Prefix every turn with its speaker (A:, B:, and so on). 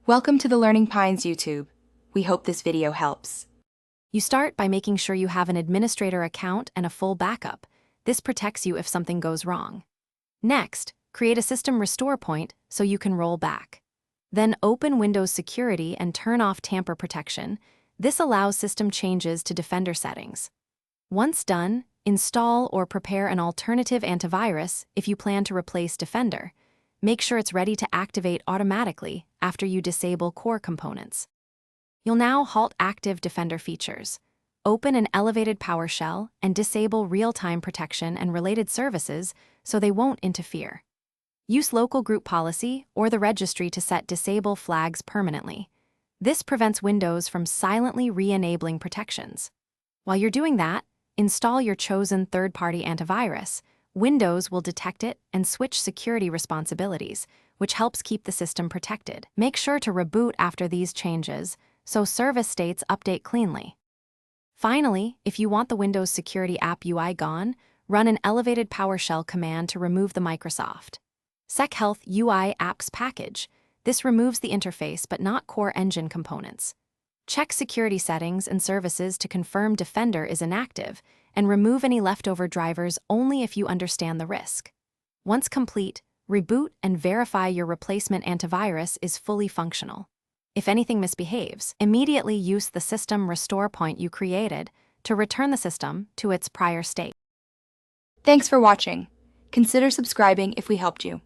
A: Welcome to the Learning Pines YouTube. We hope this video helps.
B: You start by making sure you have an administrator account and a full backup. This protects you if something goes wrong. Next, create a system restore point so you can roll back. Then open Windows Security and turn off tamper protection. This allows system changes to Defender settings. Once done, install or prepare an alternative antivirus if you plan to replace Defender. Make sure it's ready to activate automatically after you disable core components. You'll now halt active Defender features. Open an elevated PowerShell and disable real-time protection and related services so they won't interfere. Use local group policy or the registry to set disable flags permanently. This prevents Windows from silently re-enabling protections. While you're doing that, install your chosen third-party antivirus. Windows will detect it and switch security responsibilities, which helps keep the system protected. Make sure to reboot after these changes so service states update cleanly. Finally, if you want the Windows Security App UI gone, run an elevated PowerShell command to remove the Microsoft SecHealth UI Apps package. This removes the interface but not core engine components. Check security settings and services to confirm Defender is inactive, and remove any leftover drivers only if you understand the risk. Once complete, reboot and verify your replacement antivirus is fully functional. If anything misbehaves, immediately use the system restore point you created to return the system to its prior state.
A: Thanks for watching. Consider subscribing if we helped you.